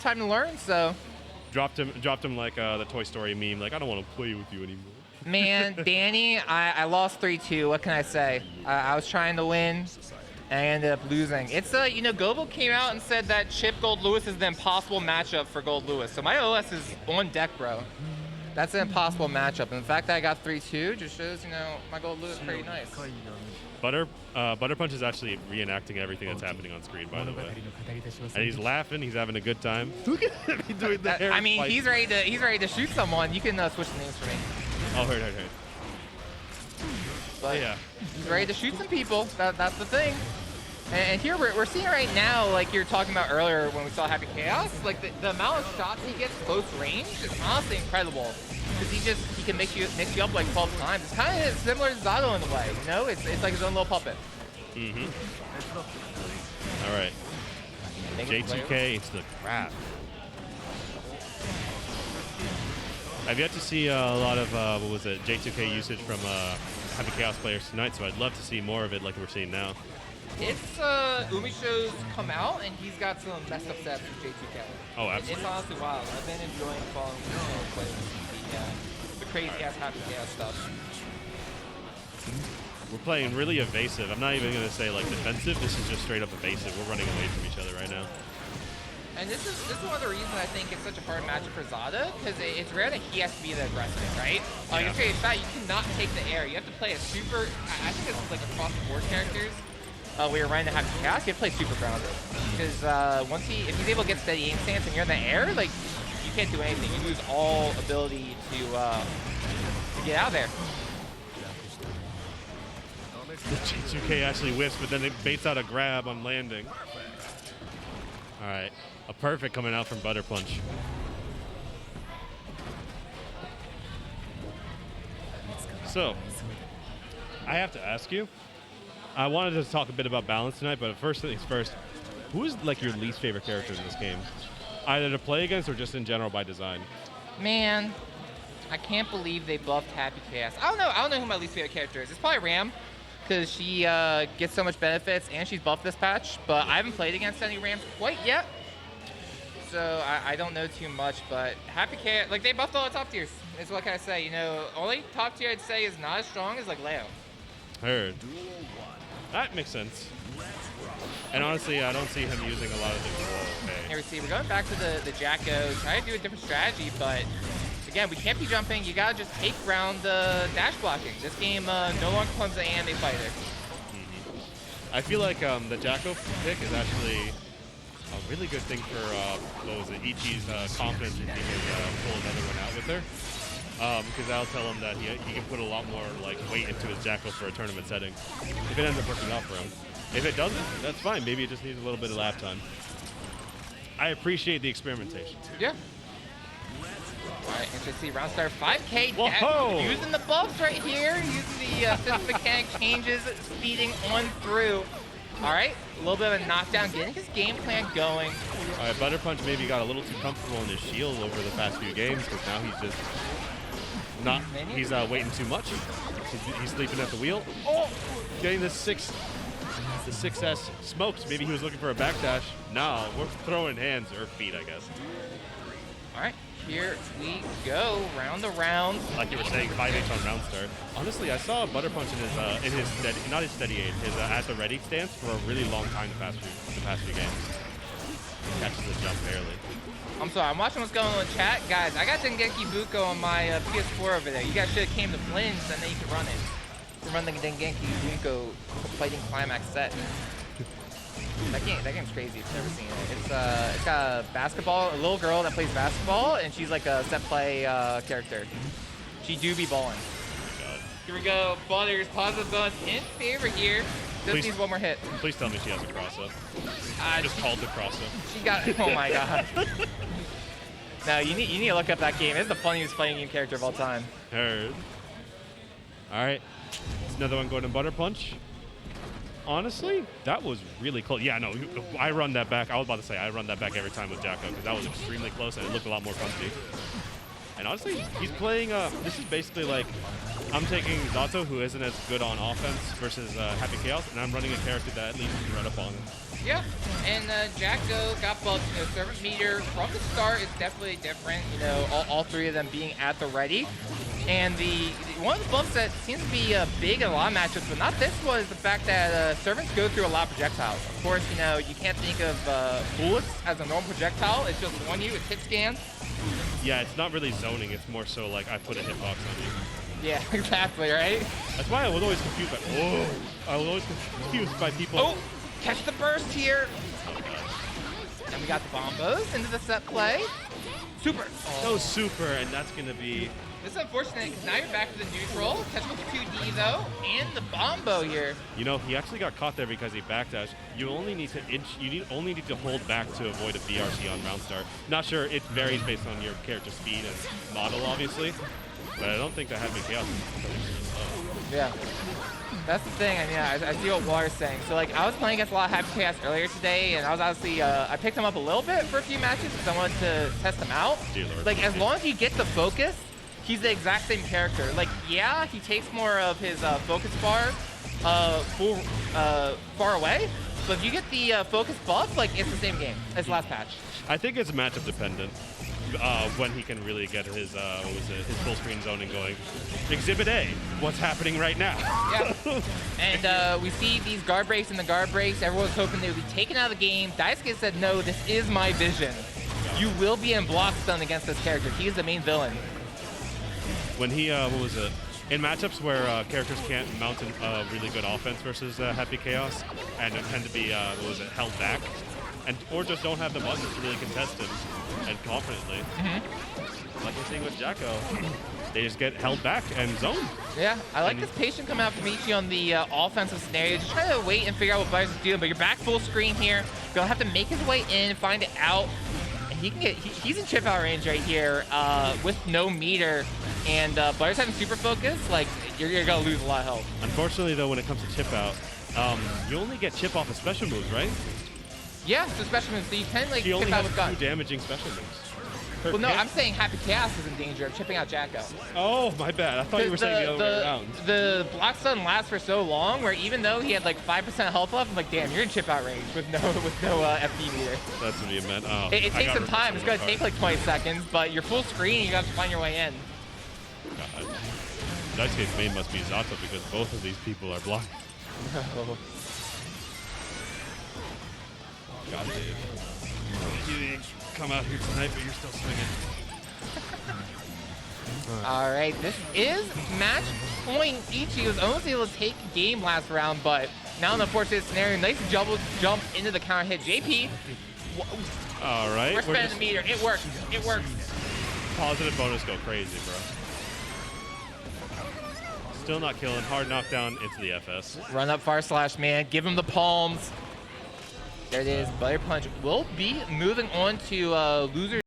time to learn, so. Dropped him like the Toy Story meme, like, I don't want to play with you anymore. Man, Danny, I lost 3-2. What can I say? I was trying to win, and I ended up losing. It's, you know, Global came out and said that Chip Gold Lewis is the impossible matchup for Gold Lewis. So my OS is on deck, bro. That's an impossible matchup. And the fact that I got 3-2 just shows, you know, my Gold Lewis is pretty nice. Butter Punch is actually reenacting everything that's happening on screen, by the way. And he's laughing. He's having a good time. Look at him. He's doing the hair. I mean, he's ready to shoot someone. You can switch the names for me. Oh, heard. But yeah. He's ready to shoot some people. That's the thing. And here we're seeing right now, like you were talking about earlier when we saw Happy Chaos, like the amount of shots he gets close range is honestly incredible. Because he can mix you up like 12 times. It's kind of similar to Zato in a way, you know? It's like his own little puppet. Mm-hmm. All right. J2K into the grab. I've yet to see a lot of, J2K usage from Happy Chaos players tonight, so I'd love to see more of it like we're seeing now. It's, Umisho's come out, and he's got some messed up sets with J2K. Oh, absolutely. It's honestly wild. I've been enjoying following Umisho play the crazy-ass Happy Chaos stuff. We're playing really evasive. I'm not even going to say, like, defensive. This is just straight up evasive. We're running away from each other right now. And this is one of the reasons I think it's such a hard matchup for Zada, because it's rare that he has to be the aggressor, right? Like, it's great shot, you cannot take the air. You have to play a super, I think it's like across the board characters. We were running to Happy Chaos, you have to play super grounded. Because if he's able to get steady aim stance and you're in the air, like, you can't do anything. You lose all ability to get out of there. The J2K actually whiffs, but then it baits out a grab on landing. All right, a perfect coming out from Butter Punch. So, I have to ask you, I wanted to talk a bit about balance tonight, but first things first, who is like your least favorite character in this game? Either to play against or just in general by design? Man, I can't believe they buffed Happy Chaos. I don't know who my least favorite character is. It's probably Ram, because she gets so much benefits and she's buffed this patch, but I haven't played against any Rams quite yet. So I don't know too much, but Happy Chaos, like they buffed all the top tiers. Is what can I say? You know, only top tier I'd say is not as strong as like Leo. Heard. That makes sense. And honestly, I don't see him using a lot of the Here we see, we're going back to the Jacko, trying to do a different strategy, but again, we can't be jumping. You gotta just take round the dash blocking. This game no longer becomes an anime fighter. Mm-hmm. I feel like the Jacko pick is actually a really good thing for Ichi's confidence if he can pull another one out with her. Because that'll tell him that he can put a lot more like weight into his Jackal for a tournament setting. If it ends up working out for him. If it doesn't, that's fine. Maybe it just needs a little bit of lap time. I appreciate the experimentation. Yeah. All right, HSC round start 5K. Whoa! Using the buffs right here, using the system mechanic changes, speeding on through. All right, a little bit of a knockdown, getting his game plan going. All right, Butter Punch maybe got a little too comfortable in his shield over the past few games because now he's just not. He's waiting too much. He's sleeping at the wheel. Oh, getting the 6S smoked. Maybe he was looking for a backdash. No, we're throwing hands or feet, I guess. All right, here we go, round to round. Like you were saying, 5H on round start. Honestly, I saw Butter Punch in his steady, not his steady aid, his at the ready stance for a really long time the past few games. Catches the jump barely. I'm sorry, I'm watching what's going on in chat. Guys, I got Dengeki Buko on my PS4 over there. You guys should have came to Flynn's and then you could run it. You can run the Dengeki Buko fighting climax set. That game's crazy if you've never seen it. It's got a basketball, a little girl that plays basketball, and she's like a set play character. She do be balling. Oh my god. Here we go, Butters, positive bonus in favor here. Just needs one more hit. Please tell me she has a cross-up. Just called the cross-up. She got, oh my god. No, you need to look up that game. It's the funniest fighting game character of all time. Heard. All right, it's another one going to Butter Punch. Honestly, that was really close. Yeah, no, I run that back. I was about to say I run that back every time with Jacko because that was extremely close and it looked a lot more punchy. And honestly, he's playing. This is basically like I'm taking Zato, who isn't as good on offense, versus Happy Chaos, and I'm running a character that at least can run up on him. Yeah, and Jacko got buffed. You know, servant meter from the start is definitely different. You know, all three of them being at the ready. And one of the buffs that seems to be big in a lot of matchups, but not this one, is the fact that servants go through a lot of projectiles. Of course, you know, you can't think of bullets as a normal projectile. It's just on you, it's hit scan. Yeah, it's not really zoning. It's more so like I put a hitbox on you. Yeah, exactly, right? That's why I was always confused by. Oh, I was always confused by people. Oh, catch the burst here. And we got the bombos into the set play. Super. No super, and that's gonna be. This is unfortunate because now you're back to the neutral. Catch with the 2D though, and the bombo here. You know, he actually got caught there because he backdashed. You only need to only need to hold back to avoid a BRC on round start. Not sure, it varies based on your character speed and model, obviously. But I don't think that had me chaos. Yeah. That's the thing, and yeah, I see what Water's saying. So like, I was playing against a lot of Happy Chaos earlier today, and I was obviously, I picked him up a little bit for a few matches because I wanted to test him out. Dear Lord. Like, as long as you get the focus, he's the exact same character. Like, yeah, he takes more of his focus bar far away, but if you get the focus buff, like, it's the same game as last patch. I think it's matchup dependent. When he can really get his his full screen zoning going. Exhibit A, what's happening right now? Yeah. And we see these guard breaks and the guard breaks. Everyone's hoping they would be taken out of the game. Daisuke said, no, this is my vision. You will be in block stun against this character. He is the main villain. When he, in matchups where characters can't mount a really good offense versus Happy Chaos and tend to be, held back, or just don't have the buttons to really contest him and confidently. Like we're seeing with Jacko, they just get held back and zone. Yeah, I like this patient coming out from Ichi on the offensive scenario. Just trying to wait and figure out what Butters is doing, but you're back full screen here. Gonna have to make his way in, find it out. And he can get, he's in chip out range right here with no meter. And Butters having super focus, like, you're gonna lose a lot of health. Unfortunately though, when it comes to chip out, you only get chip off of special moves, right? Yeah, so special moves, so you can like he only chip out has with guns. 2 damaging special moves. Well, no, I'm saying Happy Chaos is in danger of chipping out Jacko. Oh, my bad. I thought you were saying the other way around. The block stun lasts for so long, where even though he had like 5% health left, I'm like, damn, you're in chip out range with no FD meter. That's what you meant. Oh, it takes some time. It's gonna take like 20 seconds, but you're full screen, and you have to find your way in. God. Daisuke's main must be Zato because both of these people are blind. No. God, Dave. You didn't come out here tonight, but you're still swinging. All right, this is match point. Ichi was almost able to take game last round, but now in the unfortunate scenario, nice double jump into the counter hit. JP. All right. We're spending the meter. It works. It works. Positive bonus go crazy, bro. Still not killing. Hard knockdown into the FS. Run up far slash, man. Give him the palms. There it is. Butter Punch will be moving on to loser.